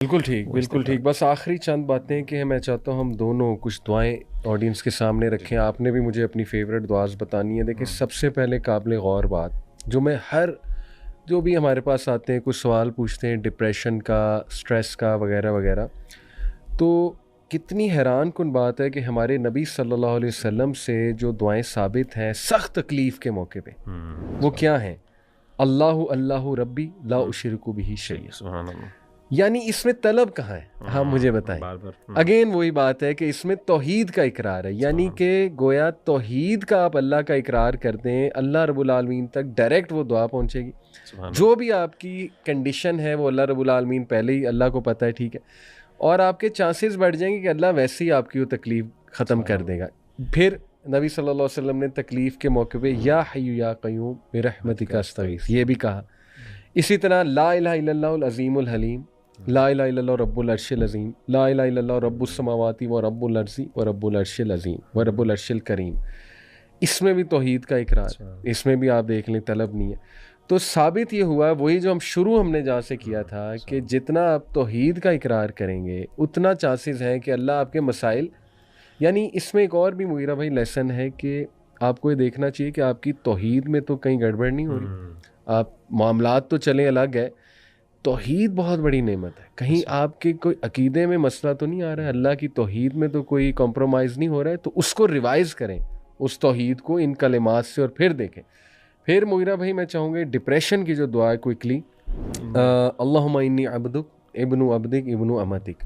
بالکل ٹھیک، بالکل ٹھیک. بس آخری چند باتیں کہ میں چاہتا ہوں ہم دونوں کچھ دعائیں آڈینس کے سامنے رکھیں. آپ نے بھی مجھے اپنی فیوریٹ دعاز بتانی ہے. دیکھیں سب سے پہلے قابل غور بات جو میں جو بھی ہمارے پاس آتے ہیں کچھ سوال پوچھتے ہیں ڈپریشن کا، سٹریس کا وغیرہ وغیرہ، تو کتنی حیران کن بات ہے کہ ہمارے نبی صلی اللہ علیہ وسلم سے جو دعائیں ثابت ہیں سخت تکلیف کے موقع پہ، وہ کیا ہیں؟ اللہ اللہ ربی لا اشرک بہ شیئا. یعنی اس میں طلب کہاں ہے؟ ہاں مجھے بتائیں. اگین وہی بات ہے کہ اس میں توحید کا اقرار ہے، یعنی کہ گویا توحید کا آپ اللہ کا اقرار کر دیں، اللہ رب العالمین تک ڈائریکٹ وہ دعا پہنچے گی. جو بھی آپ کی کنڈیشن ہے وہ اللہ رب العالمین پہلے ہی اللہ کو پتہ ہے، ٹھیک ہے، اور آپ کے چانسز بڑھ جائیں گے کہ اللہ ویسے ہی آپ کی وہ تکلیف ختم کر دے گا. پھر نبی صلی اللہ علیہ وسلم نے تکلیف کے موقع پہ یا حی یا قیوم برحمتک استغیث یہ بھی کہا. اسی طرح لا الہ الا اللہ العظیم الحلیم، لا الہ الا اللہ رب العرش العظیم، لا الہ الا اللہ رب السماوات و رب الارض و رب العرش العظیم و رب العرش الکریم. اس میں بھی توحید کا اقرار، اس میں بھی آپ دیکھ لیں طلب نہیں ہے. تو ثابت یہ ہوا وہی جو ہم نے جہاں سے کیا تھا کہ جتنا آپ توحید کا اقرار کریں گے اتنا چانسز ہیں کہ اللہ آپ کے مسائل، یعنی اس میں ایک اور بھی مغیرہ بھائی لیسن ہے کہ آپ کو یہ دیکھنا چاہیے کہ آپ کی توحید میں تو کہیں گڑبڑ نہیں ہو رہی. آپ معاملات تو چلیں الگ ہے، توحید بہت بڑی نعمت ہے. کہیں آپ کے کوئی عقیدے میں مسئلہ تو نہیں آ رہا ہے، اللہ کی توحید میں تو کوئی کمپرومائز نہیں ہو رہا ہے، تو اس کو ریوائز کریں، اس توحید کو ان کلمات سے، اور پھر دیکھیں. پھر مغیرہ بھائی میں چاہوں گے ڈپریشن کی جو دعا ہے کوئکلی، اللہم انی عبدک ابن عبدک ابن امتک.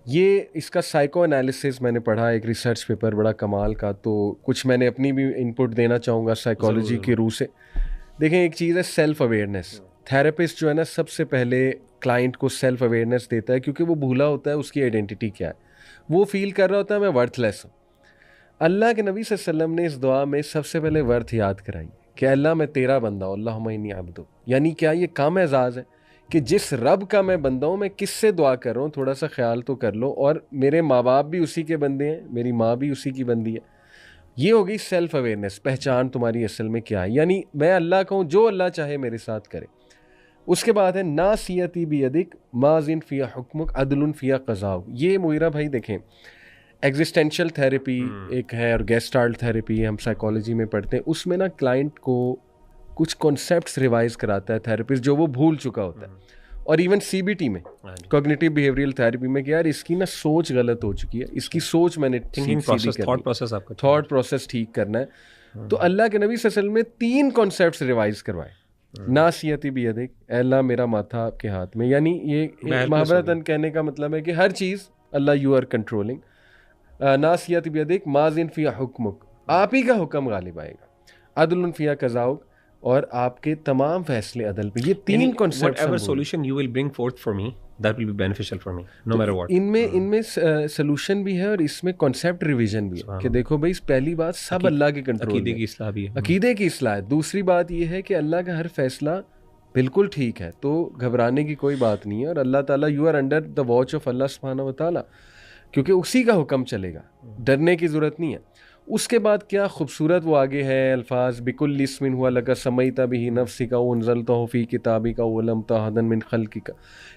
یہ اس کا سائیکو انالیسس میں نے پڑھا، ایک ریسرچ پیپر بڑا کمال کا، تو کچھ میں نے اپنی بھی انپٹ دینا چاہوں گا سائیکالوجی کی روح سے. دیکھیں ایک چیز ہے سیلف اویئرنیس. تھراپسٹ جو ہے نا سب سے پہلے کلائنٹ کو سیلف اویئرنیس دیتا ہے، کیونکہ وہ بھولا ہوتا ہے اس کی آئیڈینٹی کیا ہے، وہ فیل کر رہا ہوتا ہے میں ورتھ لیس ہوں. اللہ کے نبی صلی اللہ علیہ وسلم نے اس دعا میں سب سے پہلے ورتھ یاد کرائی کہ اللہ میں تیرا بندہ ہوں، اللہم انی عبدک. یعنی کیا یہ کم اعزاز ہے کہ جس رب کا میں بندہ ہوں، میں کس سے دعا کر رہا ہوں، تھوڑا سا خیال تو کر لو. اور میرے ماں باپ بھی اسی کے بندے ہیں، میری ماں بھی اسی کی بندی ہے. یہ ہوگی سیلف اویئرنیس، پہچان تمہاری اصل میں کیا ہے. یعنی میں اللہ کا ہوں، جو اللہ چاہے میرے ساتھ کرے. اس کے بعد ہے ناصیتی بیدک ماضٍ فی حکمک عدل فی قضاؤک. یہ مغیرہ بھائی دیکھیں ایگزسٹینشیل تھیراپی ایک ہے اور گیسٹالٹ تھیراپی ہم سائیکالوجی میں پڑھتے ہیں. اس میں نا کلائنٹ کو کچھ کانسیپٹس ریوائز کراتا ہے تھیراپسٹ جو وہ بھول چکا ہوتا ہے. اور ایون سی بی ٹی میں کوگنیٹیو بیہیویئرل تھیراپی میں کہ یار اس کی نا سوچ غلط ہو چکی ہے، اس کی سوچ میں نے تھاٹ پروسیس ٹھیک کرنا ہے. تو اللہ کے نبی صلی اللہ علیہ وسلم نے 3 کانسیپٹس ریوائز کروائے. ناصیتی بیدک، اے اللہ میرا ماتھا آپ کے ہاتھ میں، یعنی یہ محبتاً کہنے کا مطلب ہے کہ ہر چیز اللہ یو آر کنٹرولنگ. ناصیتی بیدک ماضٍ فی حکمک، آپ ہی کا حکم غالب آئے گا. عدل فی قضاؤک، اور آپ کے تمام فیصلے عدل پہ. یہ 3 concepts whatever solution you will bring forth for me that will be beneficial for me no matter what. ان میں سولوشن بھی ہے اور اس میں کانسیپٹ ریویژن بھی ہے کہ دیکھو بھائی پہلی بات سب اللہ کے کنٹرول میں، عقیدے کی اصلاح بھی ہے، عقیدے کی اصلاح ہے. دوسری بات یہ ہے کہ اللہ کا ہر فیصلہ بالکل ٹھیک ہے، تو گھبرانے کی کوئی بات نہیں ہے. اور اللہ تعالیٰ you are under the watch of اللہ سبحانہ و تعالیٰ، کیونکہ اسی کا حکم چلے گا، ڈرنے کی ضرورت نہیں ہے. اس کے بعد کیا خوبصورت وہ آگے ہے الفاظ، بکل اسم ہوا لک سمیت بہ نفسک وانزلتہ فی کتابک ولم تہدن من خلقک.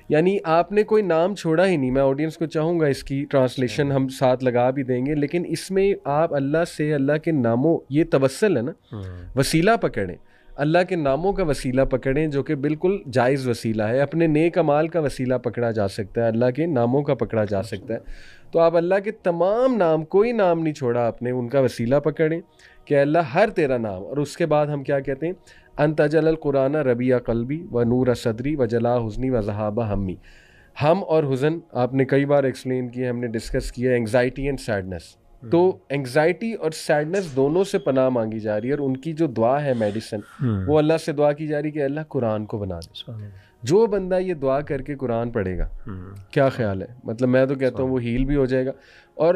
یعنی آپ نے کوئی نام چھوڑا ہی نہیں. میں آڈینس کو چاہوں گا اس کی ٹرانسلیشن ہم ساتھ لگا بھی دیں گے، لیکن اس میں آپ اللہ سے، اللہ کے ناموں، یہ توسل ہے نا، وسیلہ پکڑیں، اللہ کے ناموں کا وسیلہ پکڑیں جو کہ بالکل جائز وسیلہ ہے. اپنے نیک اعمال کا وسیلہ پکڑا جا سکتا ہے، اللہ کے ناموں کا پکڑا جا سکتا ہے. تو آپ اللہ کے تمام نام، کوئی نام نہیں چھوڑا آپ نے، ان کا وسیلہ پکڑیں کہ اللہ ہر تیرا نام. اور اس کے بعد ہم کیا کہتے ہیں، انت جل القرآن ربیع قلبی و نور صدری و جلا حزنی و ذہاب ہمی. ہم اور حزن آپ نے کئی بار ایکسپلین کیا، ہم نے ڈسکس کیا اینگزائٹی اینڈ سیڈنس. تو اینگزائٹی اور سیڈنس دونوں سے پناہ مانگی جا رہی ہے، اور ان کی جو دعا ہے میڈیسن، وہ اللہ سے دعا کی جا رہی ہے کہ اللہ قرآن کو بنا دے. جو بندہ یہ دعا کر کے قرآن پڑھے گا، کیا خیال ہے، مطلب میں تو کہتا ہوں وہ ہیل بھی ہو جائے گا، اور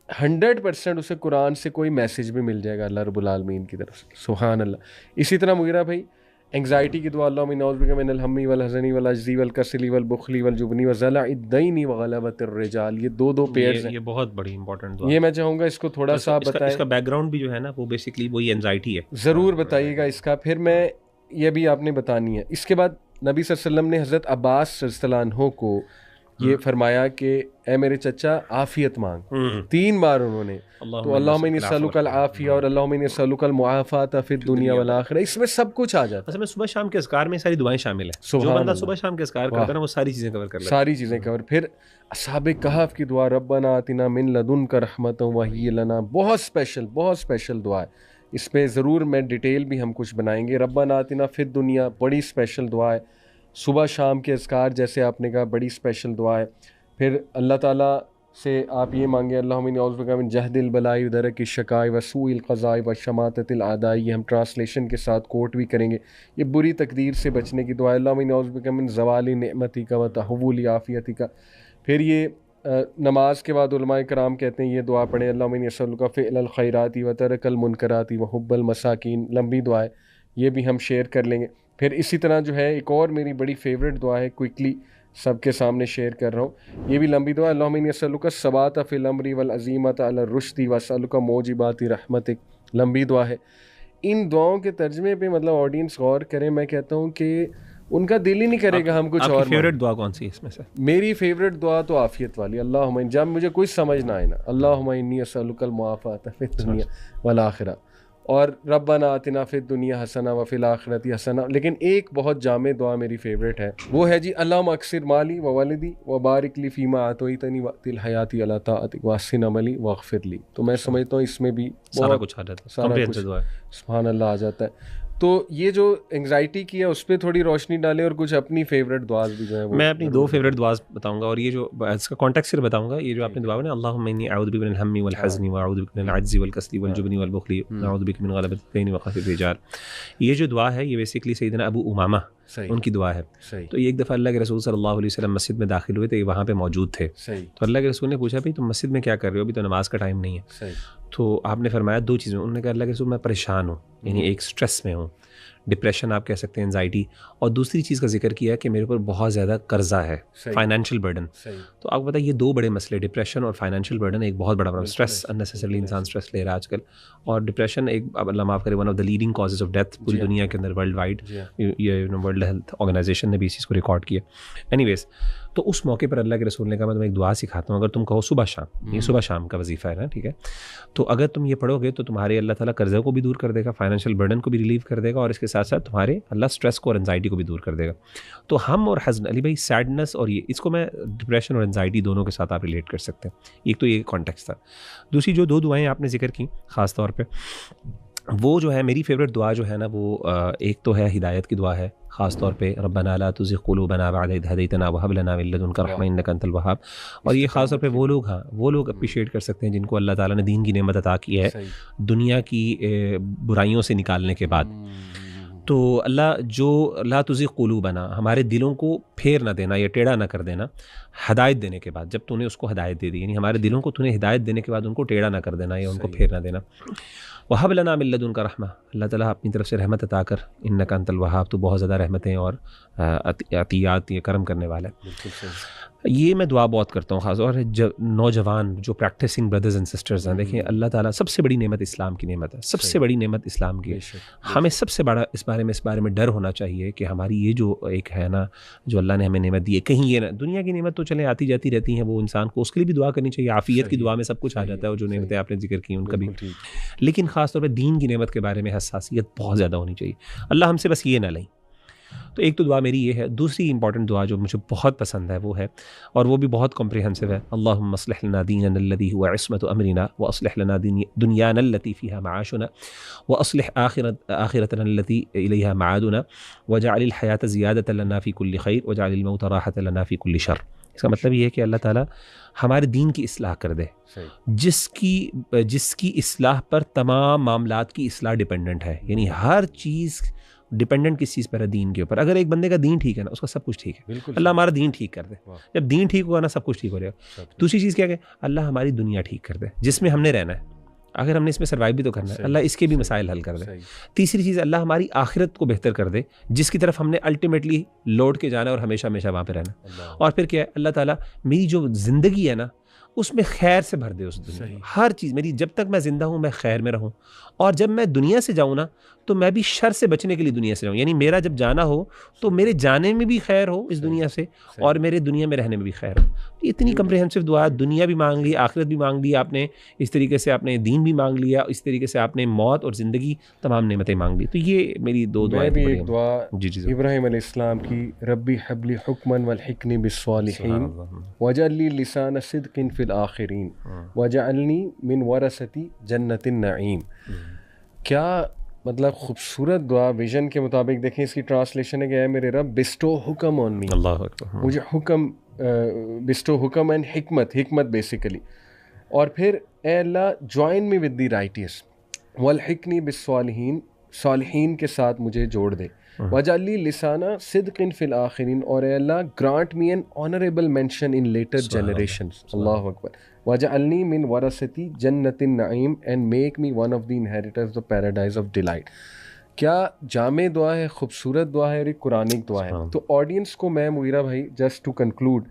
100% اسے قرآن سے کوئی میسیج بھی مل جائے گا اللہ رب العالمین کی طرف سے. سبحان اللہ. اسی طرح مغیرہ بھائی اینگزائٹی کی دعا، اللہم انی اعوذ بک من الہم والحزن والعجز والکسل والبخل والجبن وضلع الدین وغلبۃ الرجال. یہ 2 پیئرز ہیں، یہ بہت بڑی امپورٹنٹ دعا. یہ میں چاہوں گا اس کو تھوڑا سا بتائیں. اس کا بیک گراؤنڈ بھی جو ہے نا وہ بیسکلی وہی اینزائٹی ہے، ضرور بتائیے گا اس کا. پھر میں یہ بھی آپ نے بتانی ہے. اس کے بعد نبی صلی اللہ علیہ وسلم نے حضرت عباس رضی اللہ عنہ کو یہ فرمایا کہ اے میرے چچا عافیت مانگ، 3 بار انہوں نے، تو اللہم انی اسألک العافیہ اور اللہم انی اسألک المعافاۃ فی الدنیا والآخرہ، اس میں سب کچھ آ جاتا ہے. اصل میں صبح شام کے اذکار میں ساری دعائیں شامل ہیں، جو بندہ صبح شام کے اذکار کرتا ہے نا وہ ساری چیزیں کور کر لیتا ہے، ساری چیزیں کور. پھر اصحاب کہف کی دعا ربنا آتنا من لدنک رحمۃ وہی لنا، بہت اسپیشل دعا ہے. اس پہ ضرور میں ڈیٹیل بھی ہم کچھ بنائیں گے. ربنا آتنا فی الدنیا بڑی اسپیشل دعا ہے. صبح شام کے اذکار جیسے آپ نے کہا بڑی اسپیشل دعا ہے. پھر اللہ تعالیٰ سے آپ یہ مانگیں اللہم انی اعوذ بک من جہد البلاء ودرک الشقاء وسوء القضاء وشماتۃ الاعداء. یہ ہم ٹرانسلیشن کے ساتھ کوٹ بھی کریں گے. یہ بری تقدیر سے بچنے کی دعا ہے. اللہم انی اعوذ بک من زوال نعمتک وتحول عافیتک. پھر یہ نماز کے بعد علماء کرام کہتے ہیں یہ دعا پڑھیں اللہم انی اسألک فعل الخیرات وترک المنکرات وحب المساکین. لمبی دعا ہے، یہ بھی ہم شیئر کر لیں گے. پھر اسی طرح جو ہے ایک اور میری بڑی فیوریٹ دعا ہے، کوئکلی سب کے سامنے شیئر کر رہا ہوں، یہ بھی لمبی دعا ہے. اللہم انی اسألک الثبات فی الامر والعزیمۃ علی الرشد واسألک موجبات رحمتک. لمبی دعا ہے. ان دعاؤں کے ترجمے پہ مطلب آڈینس غور کریں. میں کہتا ہوں کہ ان کا دل ہی نہیں کرے گا ہم کچھ اور. فیوریٹ دعا کون سی ہے اس میں سے؟ میری فیوریٹ دعا تو عافیت والی، اللہم جب مجھے کچھ سمجھ نہ آئے نا، اللہم انی اسألک المعافاۃ فی الدنیا والآخرہ، اور ربنا آتنا فی الدنیا حسنہ وفی الآخرۃ حسنہ. لیکن ایک بہت جامع دعا میری فیوریٹ ہے، وہ ہے جی اللہم اکثر مالی وولدی وبارک لی فیما اعطیتنی وقت الحیاتی علی طاعتک واحسن عملی واغفر لی. تو میں سمجھتا ہوں اس میں بھی سارا کچھ آ جاتا ہے، سارا کچھ سبحان اللہ آ جاتا ہے. تو یہ جو انگزائٹی کی ہے اس پہ تھوڑی روشنی ڈالیں، اور کچھ اپنی فیوریٹ دعاز بھی جو ہیں میں اپنی 2 فیوریٹ دعاز بتاؤں گا، اور یہ جو اس کا کانٹیکسٹ سے بتاؤں گا. یہ جو آپ نے دعا ہے نا اللہم انی اعوذ بک من الہم والحزن واعوذ بک من العجز والکسل والجبن والبخل واعوذ بک من غلبۃ الدین وقہر الرجال. یہ جو دعا ہے یہ بیسیکلی سیدنا ابو امامہ ان کی دعا ہے. تو ایک دفعہ اللہ کے رسول صلی اللہ علیہ وسلم مسجد میں داخل ہوئے تو یہ وہاں پہ موجود تھے. تو اللہ کے رسول نے پوچھا بھائی تم مسجد میں کیا کر رہے ہو، ابھی تو نماز کا ٹائم نہیں ہے. تو آپ نے فرمایا 2 چیزیں. انہوں نے کہا اللہ کے رسول میں پریشان ہوں، یعنی ایک سٹریس میں ہوں، ڈپریشن آپ کہہ سکتے ہیں، انزائٹی، اور دوسری چیز کا ذکر کیا ہے کہ میرے اوپر بہت زیادہ قرضہ ہے، فائنینشیل برڈن. تو آپ کو پتہ یہ 2 بڑے مسئلے، ڈپریشن اور فائنینشیل برڈن ایک بہت بڑا پرابلم. اسٹریس اننیسیسریلی انسان اسٹریس لے رہا ہے آج کل، اور ڈپریشن ایک اللہ معاف کرے one of the leading causes of death پوری دنیا کے اندر ورلڈ وائڈ. یہ ورلڈ ہیلتھ آرگنائزیشن نے بھی اس چیز کو ریکارڈ کیا. اینی ویز تو اس موقع پر اللہ کے رسول نے کہا میں تمہیں ایک دعا سکھاتا ہوں، اگر تم کہو صبح شام، یہ صبح شام کا وظیفہ ہے نا، ٹھیک ہے، تو اگر تم یہ پڑھو گے تو تمہارے اللہ تعالیٰ قرضے کو بھی دور کر دے گا، فائنینشیل برڈن کو بھی ریلیو کر دے گا، اور اس کے ساتھ ساتھ تمہارے اللہ اسٹریس کو اور انزائٹی کو بھی دور کر دے گا. تو ہم اور حزن، علی بھائی سیڈنس، اور یہ اس کو میں ڈپریشن اور انزائٹی دونوں کے ساتھ آپ ریلیٹ کر سکتے ہیں. ایک تو یہ کانٹیکسٹ تھا. دوسری جو 2 دعائیں آپ نے ذکر کی خاص طور پہ، وہ جو ہے میری فیوریٹ دعا جو ہے نا، وہ ایک تو ہے ہدایت کی دعا ہے، خاص طور پہ ربنا لا تزغ قلوبنا بعد إذ هديتنا وهب لنا من لدنك رحمة إنك أنت الوهاب. اور یہ خاص طور پہ وہ لوگ اپریشیٹ کر سکتے ہیں جن کو اللہ تعالیٰ نے دین کی نعمت عطا کی ہے دنیا کی برائیوں سے نکالنے کے بعد. تو اللہ جو لا تزغ قلوبنا، ہمارے دلوں کو پھیر نہ دینا یا ٹیڑھا نہ کر دینا ہدایت دینے کے بعد، جب تو نے اس کو ہدایت دے دی، یعنی ہمارے دلوں کو تو نے ہدایت دینے کے بعد ان کو ٹیڑھا نہ کر دینا یا ان کو پھیر نہ دینا. وہب لنا من لدنک رحمہ، اللہ تعالیٰ اپنی طرف سے رحمت عطا کر، انک انت الوہاب، تو بہت زیادہ رحمتیں اور عطیات یہ کرم کرنے والا ہے. یہ میں دعا بہت کرتا ہوں، خاص اور نوجوان جو پریکٹسنگ بردرز اینڈ سسٹرز ہیں. دیکھیں اللہ تعالیٰ سب سے بڑی نعمت اسلام کی نعمت ہے، سب سے بڑی نعمت اسلام کی. ہمیں سب سے بڑا اس بارے میں ڈر ہونا چاہیے کہ ہماری یہ جو ایک ہے نا، جو اللہ نے ہمیں نعمت دی ہے، کہیں یہ نہ، دنیا کی نعمت تو چلیں آتی جاتی رہتی ہیں، وہ انسان کو اس کے لیے بھی دعا کرنی چاہیے. عافیت کی دعا میں سب کچھ آ جاتا ہے، اور جو نعمتیں آپ نے ذکر کی ان کا بھی. لیکن خاص طور پہ دین کی نعمت کے بارے میں حساسیت بہت زیادہ ہونی چاہیے. اللہ ہم سے بس یہ نہ لیں. تو ایک تو دعا میری یہ ہے. دوسری امپورٹنٹ دعا جو مجھے بہت پسند ہے وہ ہے، اور وہ بھی بہت کمپریہنسو ہے، اللہم اصلح لنا دیننا الذی هو عصمۃ امرنا واصلح لنا دنیانا التي فیہا معاشنا واصلح آخرتنا التي الیہا معادنا واجعل الحیاة زیادۃ لنا فی کل خیر واجعل الموت راحۃ لنا فی کل شر. اس کا مطلب یہ ہے کہ اللہ تعالیٰ ہمارے دین کی اصلاح کر دے، جس کی اصلاح پر تمام معاملات کی اصلاح ڈپینڈنٹ ہے. یعنی ہر چیز ڈپینڈنٹ کس چیز پر ہے؟ دین کے اوپر. اگر ایک بندے کا دین ٹھیک ہے نا، اس کا سب کچھ ٹھیک ہے. اللہ ہمارا دین ٹھیک کر دے. جب دین ٹھیک ہوگا نا، سب کچھ ٹھیک ہو جائے گا. دوسری چیز کیا کہ اللہ ہماری دنیا ٹھیک کر دے جس میں ہم نے رہنا ہے. اگر ہم نے اس میں سروائیو بھی تو کرنا ہے، اللہ اس کے بھی مسائل حل کر دے. تیسری چیز اللہ ہماری آخرت کو بہتر کر دے، جس کی طرف ہم نے الٹیمیٹلی لوٹ کے جانا ہے اور ہمیشہ ہمیشہ وہاں پہ رہنا. اور پھر کیا ہے، اللہ تعالیٰ میری جو زندگی ہے نا اس میں خیر سے بھر دے. اس دنیا ہر چیز میری، جب تک میں زندہ ہوں میں خیر میں رہوں، اور جب میں دنیا سے جاؤں نا تو میں بھی شر سے بچنے کے لیے دنیا سے رہوں. یعنی میرا جب جانا ہو تو میرے جانے میں بھی خیر ہو اس دنیا سے اور میرے دنیا میں رہنے میں بھی خیر ہو. اتنی کمپریہنسو دعا, دنیا بھی مانگ لی, آخرت بھی مانگ لی آپ نے, اس طریقے سے آپ نے دین بھی مانگ لیا, اس طریقے سے آپ نے موت اور زندگی تمام نعمتیں مانگ لی. تو یہ میری 2 دعائیں بھی تھیں. ایک دعا ابراہیم علیہ السلام کی, ربی حب لی حکما والحقنی بالصالحین واجعل لی لسان صدق فی الآخرین واجعلنی من ورثۃ جنۃ النعیم. کیا مطلب خوبصورت دعا. ویژن کے مطابق دیکھیں اس کی ٹرانسلیشن ہے کہ اے میرے رب بسٹو حکم آن می, اللہ اکبر, مجھے حکم بسٹو حکم اینڈ حکمت بیسیکلی. اور پھر اے اللہ جوائن می ود دی رائٹیس والحقنی بالصالحین, صالحین کے ساتھ مجھے جوڑ دے. واجعل لی لسانہ صدق فی الآخرین, اور اے اللہ grant me an honourable mention in later generations. اللہ اکبر. واجعلنی من ورثۃ جنۃ النعیم and make me one of the inheritors of paradise of delight. کیا جامع دعا ہے, خوبصورت دعا ہے اور ایک قرآنک دعا ہے. تو آڈینس کو میں مغیرہ بھائی جسٹ ٹو کنکلوڈ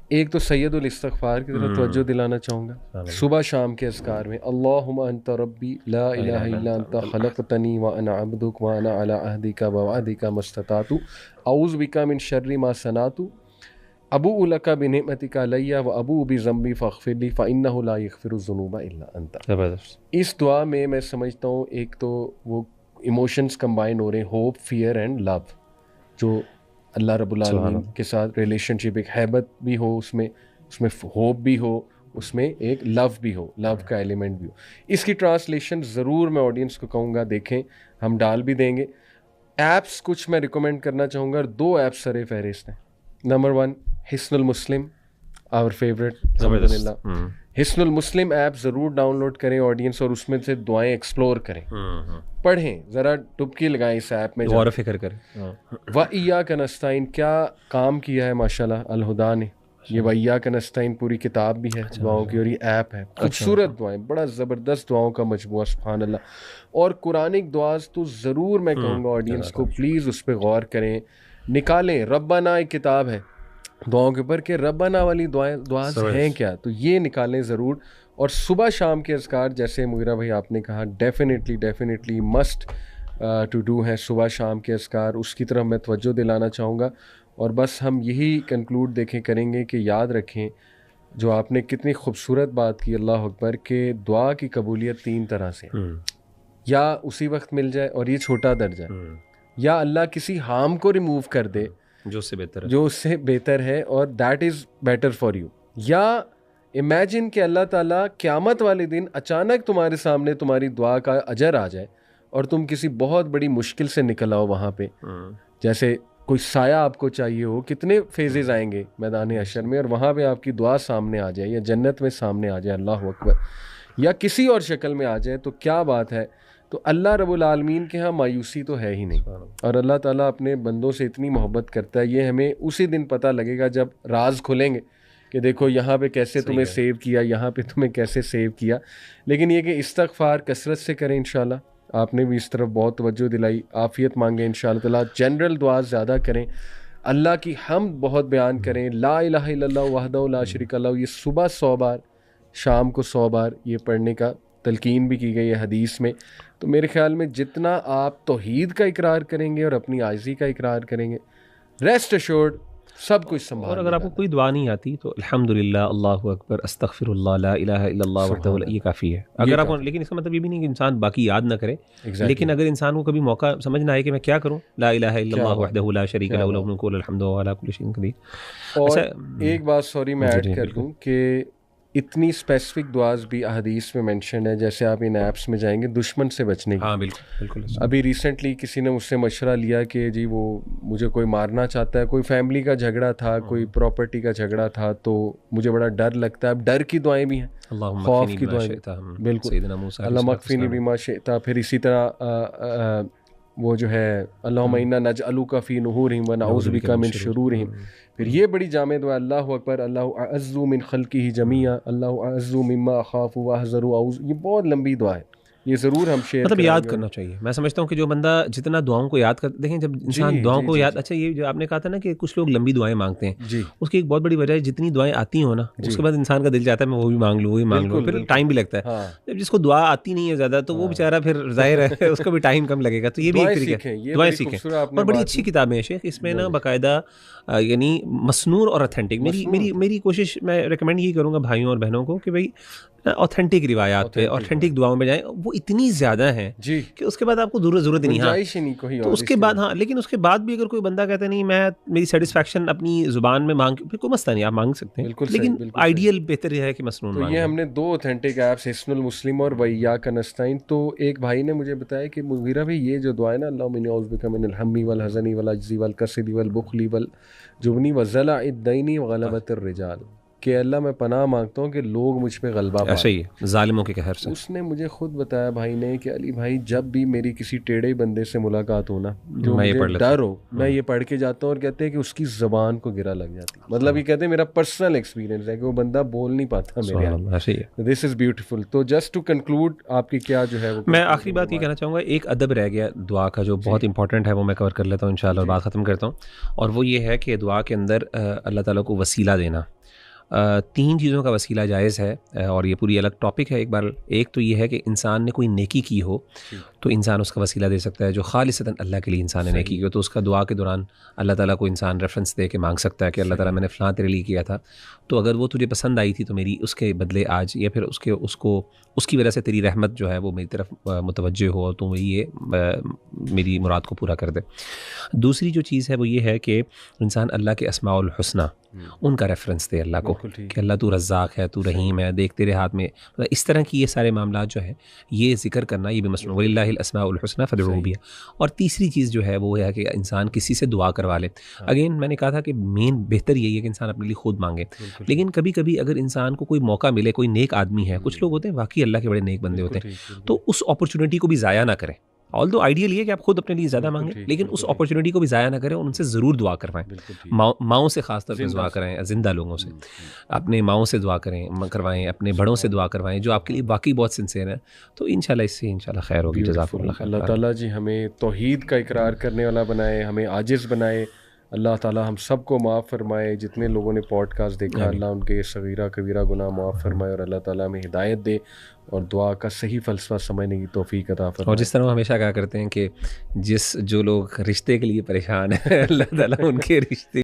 ایک تو سید الاستغفار کی طرف توجہ دلانا چاہوں گا. صبح شام کے اذکار میں اللہم انت ربی لا الہ الا انت خلقتنی وانا عبدک وانا علی عہدک ووعدک ما استطعت اعوذ بک من شر ما صنعت ابوء لک بنعمتک علی وابوء بذنبی فاغفر لی فانہ لا یغفر الذنوب الا انت. اس دعا میں میں سمجھتا ہوں ایک تو وہ ایموشنز کمبائن ہو رہے ہیں, ہوپ, فیئر اینڈ لو, جو اللہ رب العالمین کے ساتھ ریلیشن شپ, ایک ہیبت بھی ہو اس میں ہوپ بھی ہو, اس میں ایک لو بھی ہو, لو کا ایلیمنٹ بھی ہو. اس کی ٹرانسلیشن ضرور میں آڈینس کو کہوں گا دیکھیں, ہم ڈال بھی دیں گے. ایپس کچھ میں ریکمینڈ کرنا چاہوں گا, اور 2 ایپس سر فہرست ہیں. نمبر 1 حصن المسلم, آور فیوریٹ الحمدللہ. حصن المسلم ایپ ضرور ڈاؤن لوڈ کریں آڈینس, اور اس میں سے دعائیں ایکسپلور کریں, پڑھیں, ذرا ڈبکی لگائیں اس ایپ میں, غور و فکر کریں. وَإِيَّاكَ نَسْتَعِينُ کیا کام کیا ہے ماشاءاللہ الہدا نے. یہ وَإِيَّاكَ نَسْتَعِينُ پوری کتاب بھی ہے دعاؤں کی, اور یہ ایپ ہے. خوبصورت دعائیں, بڑا زبردست دعاؤں کا مجموعہ, سبحان اللہ. اور قرآنک دعاز تو ضرور میں کہوں گا آڈینس کو پلیز اس پہ غور کریں, نکالیں. ربنا ایک کتاب ہے دعاؤں کے اوپر کہ ربنا والی دعاز ہیں کیا, تو یہ نکالیں ضرور. اور صبح شام کے اذکار جیسے مغیرہ بھائی آپ نے کہا ڈیفینیٹلی مسٹ ٹو ڈو ہیں صبح شام کے اذکار, اس کی طرف میں توجہ دلانا چاہوں گا. اور بس ہم یہی کنکلوڈ دیکھیں کریں گے کہ یاد رکھیں جو آپ نے کتنی خوبصورت بات کی, اللہ اکبر, کہ دعا کی قبولیت 3 طرح سے, یا اسی وقت مل جائے اور یہ چھوٹا درجہ, یا اللہ کسی ہارم کو ریموو کر دے جو اس سے بہتر ہے اور that is better for you, یا امیجن کہ اللہ تعالیٰ قیامت والے دن اچانک تمہارے سامنے تمہاری دعا کا اجر آ جائے اور تم کسی بہت بڑی مشکل سے نکل آؤ وہاں پہ, جیسے کوئی سایہ آپ کو چاہیے ہو, کتنے فیزز آئیں گے میدان حشر میں, اور وہاں پہ آپ کی دعا سامنے آ جائے, یا جنت میں سامنے آ جائے, اللہ اکبر, یا کسی اور شکل میں آ جائے, تو کیا بات ہے. تو اللہ رب العالمین کے ہاں مایوسی تو ہے ہی نہیں, اور اللہ تعالیٰ اپنے بندوں سے اتنی محبت کرتا ہے. یہ ہمیں اسی دن پتہ لگے گا جب راز کھلیں گے کہ دیکھو یہاں پہ کیسے تمہیں سیو کیا, یہاں پہ تمہیں کیسے سیو کیا. لیکن یہ کہ استغفار کثرت سے کریں انشاءاللہ. آپ نے بھی اس طرف بہت توجہ دلائی, عافیت مانگیں انشاءاللہ تعالیٰ. جنرل دعا زیادہ کریں, اللہ کی حمد بہت بیان کریں, لا الہ الا اللہ وحدہ لا شریک لہ, یہ صبح 100 بار, شام کو 100 بار یہ پڑھنے کا تلقین بھی کی گئی ہے حدیث میں. تو میرے خیال میں جتنا آپ توحید کا اقرار کریں گے اور اپنی عاجزی کا اقرار کریں گے, ریسٹ ایشورڈ سب کچھ سنبھال. اور اگر آپ کو کوئی دعا نہیں آتی تو الحمدللہ, اللہ اکبر, استغفر اللہ, لا الہ الا اللہ وحدہ, یہ کافی ہے. اگر آپ, لیکن اس کا مطلب یہ بھی نہیں کہ انسان باقی یاد نہ کرے, لیکن اگر انسان کو کبھی موقع سمجھ نہ آئے کہ میں کیا کروں, لا الہ الا اللہ وحدہ لا شریک لہ لہ الملک والحمد وهو علی کل شیء قدیر. اور ایک بات سوری میں ایڈ کر دوں کہ اتنی اسپیسیفک دعاز بھی احادیث میں مینشن ہے, جیسے آپ ان ایپس میں جائیں گے دشمن سے بچنے کی. ہاں بالکل. ابھی ریسنٹلی کسی نے مجھ سے مشورہ لیا کہ جی وہ مجھے کوئی مارنا چاہتا ہے, کوئی فیملی کا جھگڑا تھا, کوئی پراپرٹی کا جھگڑا تھا, تو مجھے بڑا ڈر لگتا ہے. اب ڈر کی دعائیں بھی ہیں, خوف کی دعائیں, بالکل, اللہم اکفینی بما شئت. پھر اسی طرح وہ جو ہے اللہم انا نجعلک فی نحورہم ونعوذ بک من شرورہم. پھر یہ بڑی جامع دعا, اللہ اکبر, اللہ اعز من خلقہ جمیعا, اللہ اعز مما اخاف واحذر, یہ بہت لمبی دعا ہے. یہ ضرور ہم شیئر مطلب یاد کرنا چاہیے. میں سمجھتا ہوں کہ جو بندہ جتنا دعاؤں کو یاد کرتا, دیکھیں جب انسان دعاؤں کو یاد, اچھا یہ جو آپ نے کہا تھا نا کہ کچھ لوگ لمبی دعائیں مانگتے ہیں, اس کی ایک بہت بڑی وجہ ہے جتنی دعائیں آتی ہوں نا اس کے بعد انسان کا دل چاہتا ہے میں وہ بھی مانگ لوں, وہی مانگ لوں, پھر ٹائم بھی لگتا ہے. جب جس کو دعا آتی نہیں ہے زیادہ تو وہ بیچارہ پھر ظاہر ہے اس کو بھی ٹائم کم لگے گا. تو یہ بھی ایک طریقہ ہے, دعائیں سیکھیں. اور بڑی اچھی کتابیں ہیں شیخ, اس میں نا باقاعدہ یعنی مسنون اور اتھینٹک. میری کوشش میں ریکمینڈ یہ کروں گا بھائیوں اور بہنوں کو کہ بھائی اوتھینٹک روایات پہ, اوتھینٹک دعاؤں میں جائیں. وہ اتنی زیادہ ہیں کہ اس کے بعد آپ کو ضرورت نہیں. ہاں تو اس کے بعد, ہاں لیکن اس کے بعد بھی اگر کوئی بندہ کہتا ہے نہیں میں میری سیٹسفیکشن اپنی زبان میں مانگ, پھر کوئی مسئلہ نہیں, آپ مانگ سکتے ہیں, لیکن آئیڈیل بہتر یہ ہے کہ مسنون مانگیں. یہ ہم نے 2 اوتھینٹک ایپس حصن المسلم اور وإياك نستعين. تو ایک بھائی نے مجھے بتایا کہ مغیرہ بھائی یہ جو دعا ہے نا اللهم إني أعوذ بك من الهم والحزن والعجز والكسل والبخل والجبن وضلع الدين وغلبة الرجال, کہ اللہ میں پناہ مانگتا ہوں کہ لوگ مجھ پہ غلبہ پائیں, ایسا ہی ہے ظالموں کے قہر سے. اس نے مجھے خود بتایا بھائی نے کہ علی بھائی جب بھی میری کسی ٹیڑھے بندے سے ملاقات ہو نا, جو مجھے ڈر ہو, میں یہ پڑھ کے جاتا ہوں اور کہتے ہیں کہ اس کی زبان کو گرا لگ جاتی. مطلب یہ کہتے ہیں میرا پرسنل ایکسپیرینس ہے کہ وہ بندہ بول نہیں پاتا میرے یہاں. دس از بیوٹیفل. تو جسٹ ٹو کنکلوڈ آپ کی کیا جو ہے, میں آخری بات یہ کہنا چاہوں گا, ایک ادب رہ گیا دعا کا جو بہت امپورٹنٹ ہے, وہ میں کور کر لیتا ہوں انشاءاللہ اور بات ختم کرتا ہوں. اور وہ یہ ہے کہ دعا کے اندر اللہ تعالیٰ کو وسیلہ دینا. 3 چیزوں کا وسیلہ جائز ہے, اور یہ پوری الگ ٹاپک ہے. ایک تو یہ ہے کہ انسان نے کوئی نیکی کی ہو تو انسان اس کا وسیلہ دے سکتا ہے, جو خالصتاً اللہ کے لیے انسان نے نیکی کی ہو تو اس کا دعا کے دوران اللہ تعالیٰ کو انسان ریفرنس دے کے مانگ سکتا ہے کہ اللہ تعالیٰ میں نے فلاں تیرے لیے کیا تھا, تو اگر وہ تجھے پسند آئی تھی تو میری اس کے بدلے آج, یا پھر اس کی وجہ سے تیری رحمت جو ہے وہ میری طرف متوجہ ہو اور تو یہ میری مراد کو پورا کر دے. دوسری جو چیز ہے وہ یہ ہے کہ انسان اللہ کے اسماء الحسنہ ان کا ریفرنس دے اللہ کو, کہ اللہ تو رزاق ہے, تو رحیم ہے, دیکھ تیرے ہاتھ میں, اس طرح کی یہ سارے معاملات جو ہیں یہ ذکر کرنا, یہ بھی مسنون, وَلِلَّهِ الْأَسْمَاءُ الْحُسْنَىٰ فَادْعُوهُ بِهَا. اور تیسری چیز جو ہے وہ ہے کہ انسان کسی سے دعا کروا لے. اگین میں نے کہا تھا کہ مین بہتر یہی ہے کہ انسان اپنے لیے خود مانگے, لیکن کبھی کبھی اگر انسان کو کوئی موقع ملے, کوئی نیک آدمی ہے, کچھ لوگ ہوتے ہیں واقعی اللہ کے بڑے نیک بندے ہوتے ہیں, تو اس اپرچونٹی کو بھی ضائع نہ کریں. آل دو آئیڈیل یہ کہ آپ خود اپنے لیے زیادہ مانگیں, لیکن اس اپرچونٹی کو بھی ضائع نہ کریں اور ان سے ضرور دعا کروائیں. ماؤں سے خاص طور پہ دعا کرائیں, زندہ لوگوں سے, اپنے ماؤں سے دعا کروائیں, اپنے بڑوں سے دعا کروائیں جو آپ کے لیے واقعی بہت سنسیئر ہیں. تو انشاءاللہ اس سے انشاءاللہ خیر ہوگی. جزاک اللہ خیر. اللہ تعالیٰ جی ہمیں توحید کا اقرار کرنے والا بنائے, ہمیں عاجز بنائے. اللہ تعالیٰ ہم سب کو معاف فرمائے. جتنے لوگوں نے پوڈ کاسٹ دیکھا اللہ ان کے صغیرہ کبیرہ گناہ معاف فرمائے, اور اللہ تعالیٰ ہمیں ہدایت دے اور دعا کا صحیح فلسفہ سمجھنے کی توفیق عطا فرمائے. اور جس طرح ہم ہمیشہ کہا کرتے ہیں کہ جو لوگ رشتے کے لیے پریشان ہیں اللہ تعالیٰ ان کے رشتے